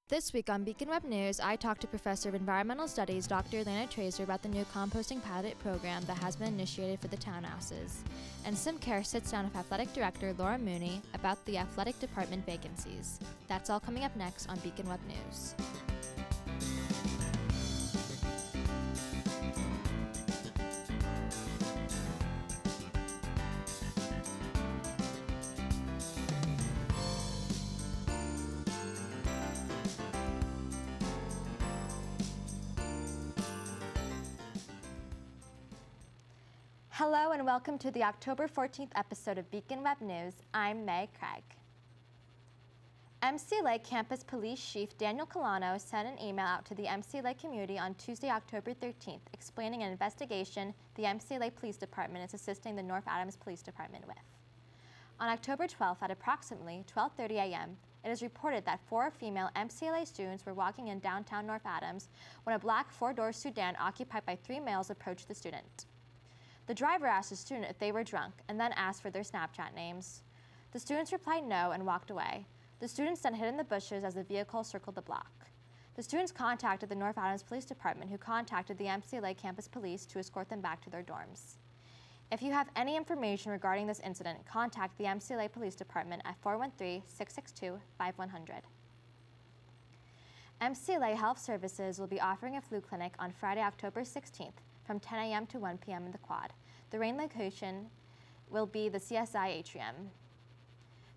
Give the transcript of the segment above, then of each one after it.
This week on Beacon Web News, I talked to Professor of Environmental Studies Dr. Elena Traister about the new composting pilot program that has been initiated for the townhouses. And Sym Kehr sits down with Athletic Director Laura Mooney about the athletic department vacancies. That's all coming up next on Beacon Web News. Hello and welcome to the October 14th episode of Beacon Web News. I'm Mei Craig. MCLA Campus Police Chief Daniel Colano sent an email out to the MCLA community on Tuesday, October 13th, explaining an investigation the MCLA Police Department is assisting the North Adams Police Department with. On October 12th at approximately 12:30 a.m., it is reported that 4 female MCLA students were walking in downtown North Adams when a black 4-door sedan occupied by 3 males approached the student. The driver asked the student if they were drunk and then asked for their Snapchat names. The students replied no and walked away. The students then hid in the bushes as the vehicle circled the block. The students contacted the North Adams Police Department, who contacted the MCLA Campus Police to escort them back to their dorms. If you have any information regarding this incident, contact the MCLA Police Department at 413-662-5100. MCLA Health Services will be offering a flu clinic on Friday, October 16th, from 10 a.m. to 1 p.m. in the quad. The rain location will be the CSI atrium.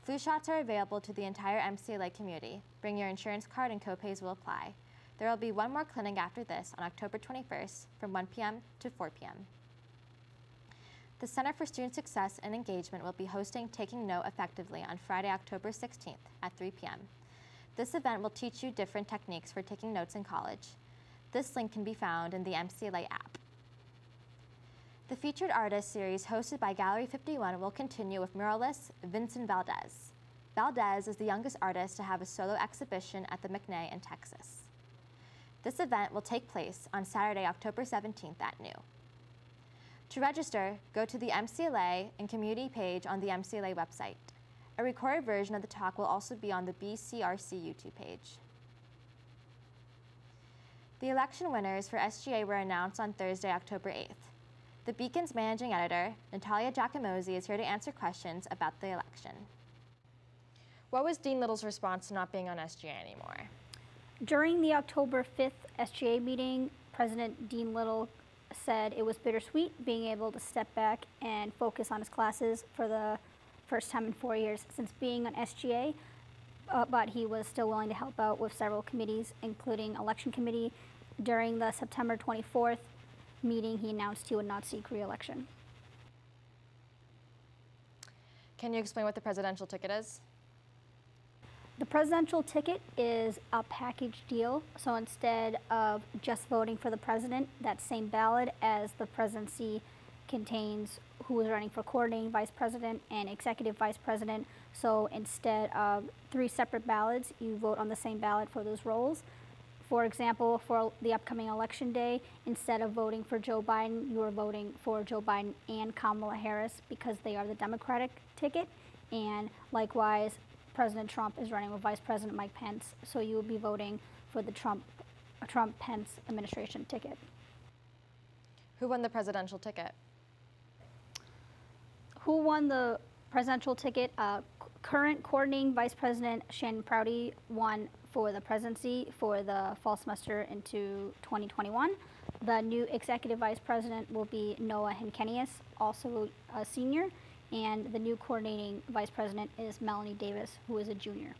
Flu shots are available to the entire MCLA community. Bring your insurance card and copays will apply. There will be one more clinic after this on October 21st from 1 p.m. to 4 p.m. The Center for Student Success and Engagement will be hosting Taking Note Effectively on Friday, October 16th at 3 p.m. This event will teach you different techniques for taking notes in college. This link can be found in the MCLA app. The Featured Artist series hosted by Gallery 51 will continue with muralist Vincent Valdez. Valdez is the youngest artist to have a solo exhibition at the McNay in Texas. This event will take place on Saturday, October 17th at noon. To register, go to the MCLA and community page on the MCLA website. A recorded version of the talk will also be on the BCRC YouTube page. The election winners for SGA were announced on Thursday, October 8th. The Beacon's managing editor, Natalia Giacomosi, is here to answer questions about the election. What was Dean Little's response to not being on SGA anymore? During the October 5th SGA meeting, President Dean Little said it was bittersweet being able to step back and focus on his classes for the first time in 4 years since being on SGA, but he was still willing to help out with several committees, including election committee. During the September 24th meeting, he announced he would not seek re-election. Can you explain what the presidential ticket is? The presidential ticket is a package deal, so instead of just voting for the president, that same ballot as the presidency contains who is running for coordinating vice president and executive vice president. So instead of 3 separate ballots, you vote on the same ballot for those roles. For example, for the upcoming election day, instead of voting for Joe Biden, you are voting for Joe Biden and Kamala Harris because they are the Democratic ticket. And likewise, President Trump is running with Vice President Mike Pence, so you will be voting for the Trump-Pence administration ticket. Who won the presidential ticket? Who won the presidential ticket? Current coordinating Vice President Shannon Prouty won for the presidency for the fall semester into 2021. The new executive vice president will be Noah Henkenius, also a senior, and the new coordinating vice president is Melanie Davis, who is a junior.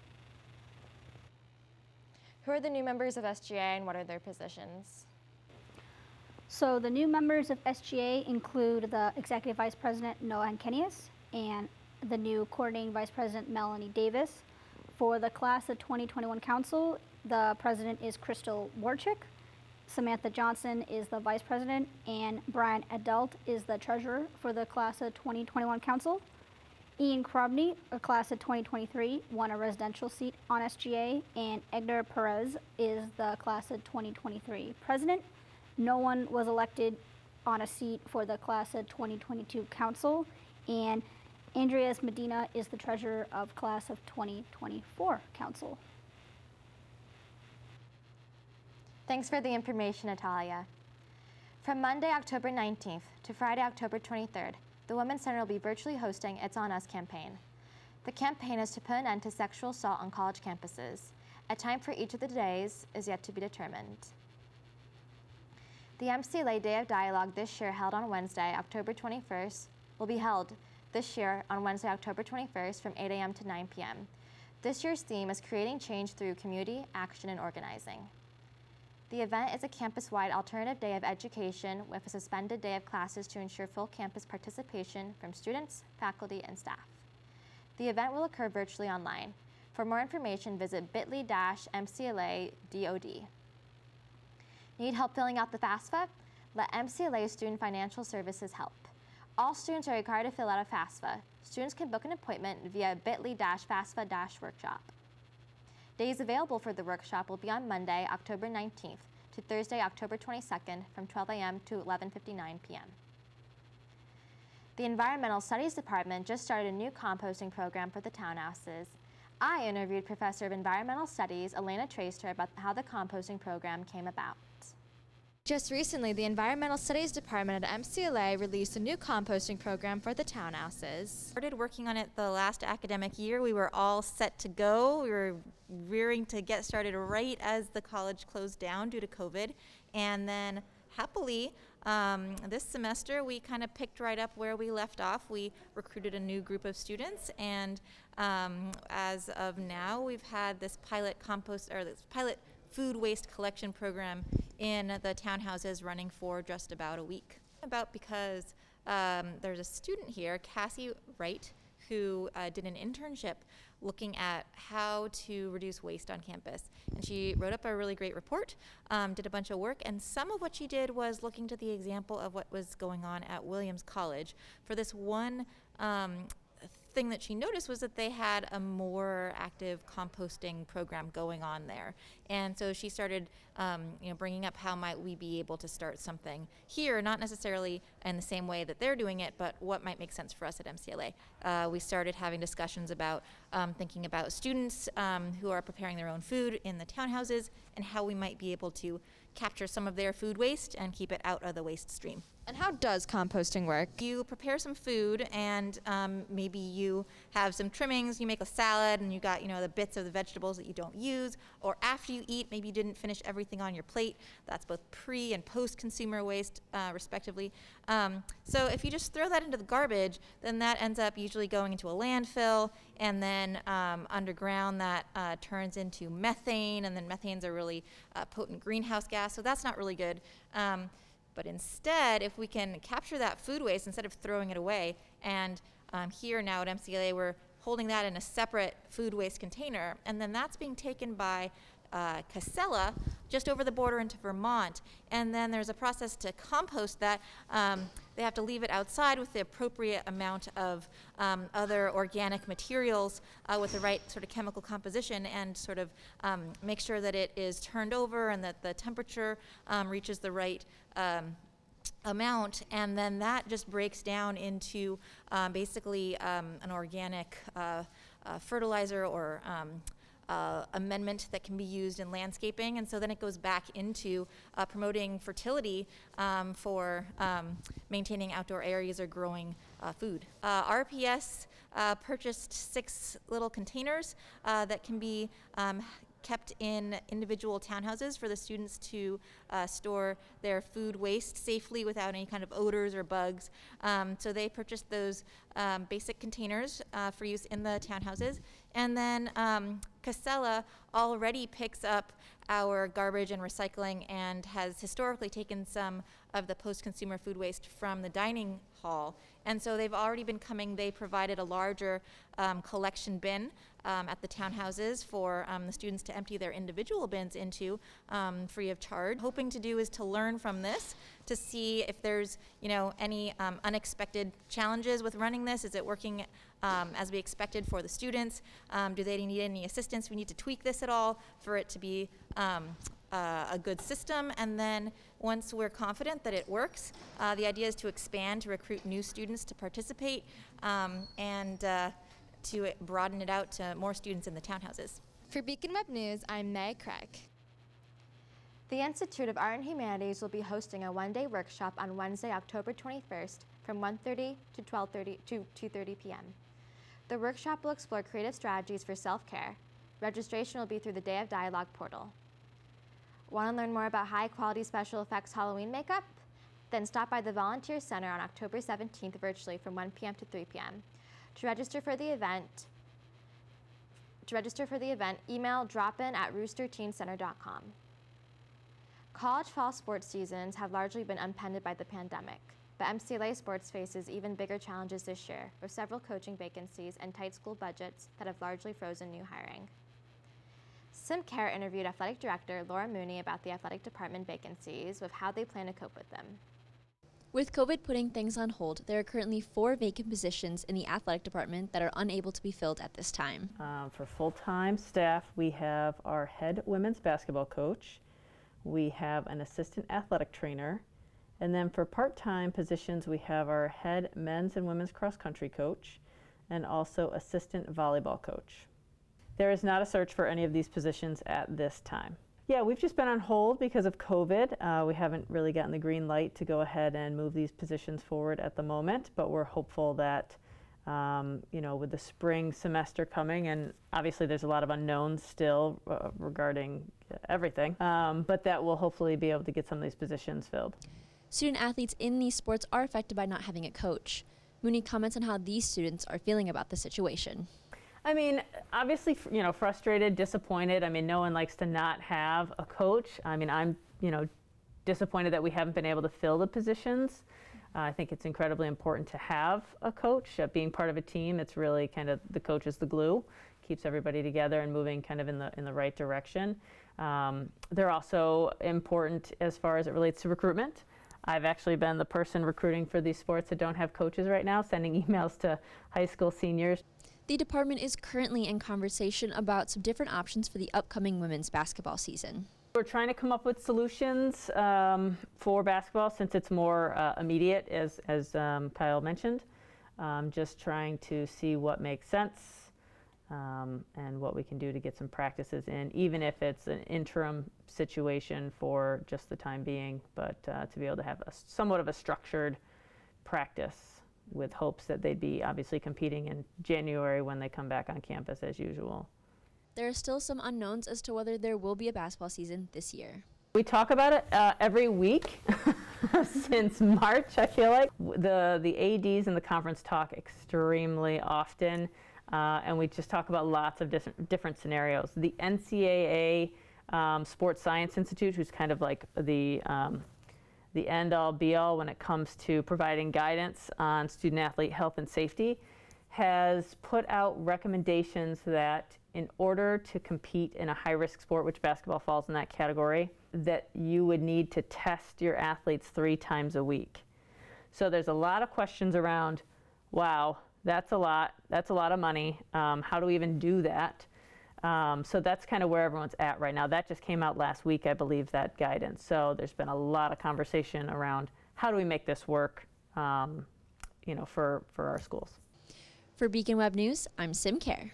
Who are the new members of SGA and what are their positions? So the new members of SGA include the executive vice president Noah Henkenius and the new coordinating vice president Melanie Davis. For the class of 2021 council, the president is Crystal Warchick, Samantha Johnson is the vice president, and Brian Adelt is the treasurer for the class of 2021 council. Ian Krobny, a class of 2023, won a residential seat on SGA, and Edgar Perez is the class of 2023 president. No one was elected on a seat for the class of 2022 council, and Andreas Medina is the treasurer of class of 2024 council. Thanks for the information, Natalia. From Monday, October 19th to Friday, October 23rd, the Women's Center will be virtually hosting It's On Us campaign. The campaign is to put an end to sexual assault on college campuses. A time for each of the days is yet to be determined. The MCLA Day of Dialogue this year, held on Wednesday, October 21st, will be held this year on Wednesday, October 21st from 8 a.m. to 9 p.m. This year's theme is Creating Change Through Community, Action, and Organizing. The event is a campus-wide alternative day of education with a suspended day of classes to ensure full campus participation from students, faculty, and staff. The event will occur virtually online. For more information, visit bit.ly/MCLA-DOD. Need help filling out the FAFSA? Let MCLA Student Financial Services help. All students are required to fill out a FAFSA. Students can book an appointment via bit.ly/FAFSA-workshop. Days available for the workshop will be on Monday, October 19th to Thursday, October 22nd from 12 a.m. to 11:59 p.m. The Environmental Studies Department just started a new composting program for the townhouses. I interviewed Professor of Environmental Studies, Elena Traister, about how the composting program came about. Just recently, the Environmental Studies Department at MCLA released a new composting program for the townhouses. Started working on it the last academic year. We were all set to go. We were rearing to get started right as the college closed down due to COVID. And then happily, this semester we kind of picked right up where we left off. We recruited a new group of students, and as of now, we've had this pilot food waste collection program in the townhouses running for just about a week. Because there's a student here, Cassie Wright, who did an internship looking at how to reduce waste on campus. And she wrote up a really great report, did a bunch of work, and some of what she did was looking to the example of what was going on at Williams College. For this one thing that she noticed was that they had a more active composting program going on there. And so she started bringing up how might we be able to start something here, not necessarily in the same way that they're doing it, but what might make sense for us at MCLA. We started having discussions about thinking about students who are preparing their own food in the townhouses and how we might be able to capture some of their food waste and keep it out of the waste stream. And how does composting work? You prepare some food, and maybe you have some trimmings, you make a salad, and you got the bits of the vegetables that you don't use, or after you eat, maybe you didn't finish everything on your plate. That's both pre and post-consumer waste, respectively. So if you just throw that into the garbage, then that ends up usually going into a landfill, and then underground that turns into methane, and then methane's a really potent greenhouse gas, so that's not really good. But instead, if we can capture that food waste instead of throwing it away, and here now at MCLA we're holding that in a separate food waste container, and then that's being taken by Casella just over the border into Vermont, and then there's a process to compost that. They have to leave it outside with the appropriate amount of other organic materials with the right sort of chemical composition, and sort of make sure that it is turned over and that the temperature reaches the right amount, and then that just breaks down into basically an organic fertilizer or amendment that can be used in landscaping, and so then it goes back into promoting fertility for maintaining outdoor areas or growing food. RPS purchased 6 little containers that can be kept in individual townhouses for the students to store their food waste safely without any kind of odors or bugs. So they purchased those basic containers for use in the townhouses. And then Casella already picks up our garbage and recycling and has historically taken some of the post-consumer food waste from the dining hall. And so they've already been coming. They provided a larger collection bin at the townhouses for the students to empty their individual bins into free of charge. Hoping to do is to learn from this to see if there's any unexpected challenges with running this. Is it working as we expected for the students? Do they need any assistance? We need to tweak this at all for it to be a good system. And then once we're confident that it works, the idea is to expand, to recruit new students to participate, and to broaden it out to more students in the townhouses. For Beacon Web News, I'm Mei Craig. The Institute of Art and Humanities will be hosting a one-day workshop on Wednesday, October 21st from 1:30 to 2:30 p.m. The workshop will explore creative strategies for self-care. Registration will be through the Day of Dialogue portal. Want to learn more about high-quality special effects Halloween makeup? Then stop by the Volunteer Center on October 17th virtually from 1 p.m. to 3 p.m. To register for the event, email dropin@roosterteencenter.com. College fall sports seasons have largely been upended by the pandemic, but MCLA sports faces even bigger challenges this year, with several coaching vacancies and tight school budgets that have largely frozen new hiring. Sym Kehr interviewed Athletic Director Laura Mooney about the athletic department vacancies with how they plan to cope with them. With COVID putting things on hold, there are currently 4 vacant positions in the athletic department that are unable to be filled at this time. For full-time staff, we have our head women's basketball coach, we have an assistant athletic trainer, and then for part-time positions, we have our head men's and women's cross-country coach, and also assistant volleyball coach. There is not a search for any of these positions at this time. Yeah, we've just been on hold because of COVID. We haven't really gotten the green light to go ahead and move these positions forward at the moment, but we're hopeful that, with the spring semester coming, and obviously there's a lot of unknowns still regarding everything, but that we'll hopefully be able to get some of these positions filled. Student athletes in these sports are affected by not having a coach. Mooney comments on how these students are feeling about the situation. I mean, obviously, frustrated, disappointed. I mean, no one likes to not have a coach. I mean, I'm, disappointed that we haven't been able to fill the positions. I think it's incredibly important to have a coach. Being part of a team, it's really kind of the coach is the glue, keeps everybody together and moving kind of in the right direction. They're also important as far as it relates to recruitment. I've actually been the person recruiting for these sports that don't have coaches right now, sending emails to high school seniors. The department is currently in conversation about some different options for the upcoming women's basketball season. We're trying to come up with solutions for basketball since it's more immediate, as Kyle mentioned. Just trying to see what makes sense and what we can do to get some practices in, even if it's an interim situation for just the time being, but to be able to have somewhat of a structured practice with hopes that they'd be obviously competing in January when they come back on campus as usual. There are still some unknowns as to whether there will be a basketball season this year. We talk about it every week since March, I feel like. The ADs in the conference talk extremely often, and we just talk about lots of different scenarios. The NCAA Sports Science Institute, who's kind of like the end-all be-all when it comes to providing guidance on student-athlete health and safety, has put out recommendations that in order to compete in a high-risk sport, which basketball falls in that category, that you would need to test your athletes 3 times a week. So there's a lot of questions around, wow, that's a lot of money. How do we even do that? So that's kind of where everyone's at right now. That just came out last week, I believe, that guidance. So there's been a lot of conversation around how do we make this work, for our schools. For Beacon Web News, I'm Sym Kehr.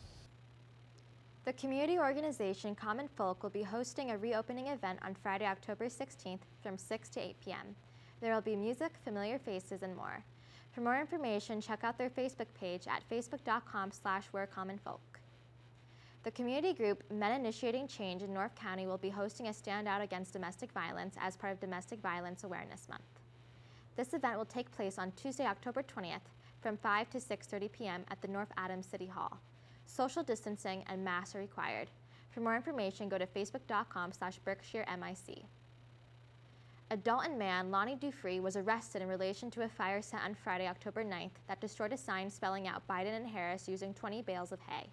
The community organization Common Folk will be hosting a reopening event on Friday, October 16th from 6 to 8 p.m. There will be music, familiar faces, and more. For more information, check out their Facebook page at facebook.com/wearecommonfolk. The community group Men Initiating Change in North County will be hosting a standout against domestic violence as part of Domestic Violence Awareness Month. This event will take place on Tuesday, October 20th from 5 to 6:30 p.m. at the North Adams City Hall. Social distancing and masks are required. For more information, go to facebook.com/Berkshire-MIC. A Dalton man, Lonnie Dufree, was arrested in relation to a fire set on Friday, October 9th that destroyed a sign spelling out Biden and Harris using 20 bales of hay.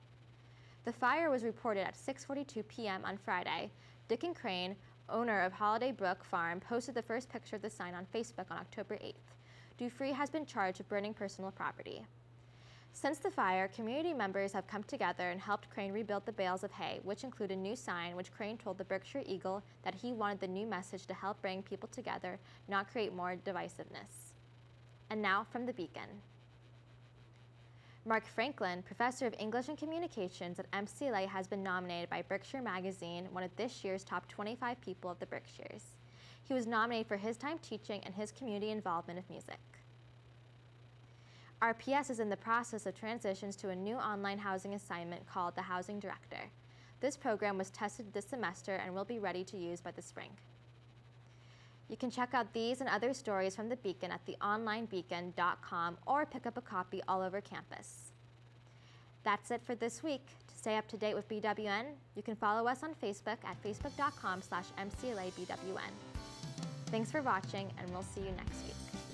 The fire was reported at 6:42 p.m. on Friday. Dick and Crane, owner of Holiday Brook Farm, posted the first picture of the sign on Facebook on October 8th. Dufree has been charged with burning personal property. Since the fire, community members have come together and helped Crane rebuild the bales of hay, which include a new sign which Crane told the Berkshire Eagle that he wanted the new message to help bring people together, not create more divisiveness. And now from the Beacon. Mark Franklin, professor of English and Communications at MCLA, has been nominated by Berkshire Magazine, one of this year's top 25 people of the Berkshires. He was nominated for his time teaching and his community involvement of music. RPS is in the process of transitions to a new online housing assignment called the Housing Director. This program was tested this semester and will be ready to use by the spring. You can check out these and other stories from the Beacon at theonlinebeacon.com or pick up a copy all over campus. That's it for this week. To stay up to date with BWN, you can follow us on Facebook at facebook.com/MCLABWN. Thanks for watching, and we'll see you next week.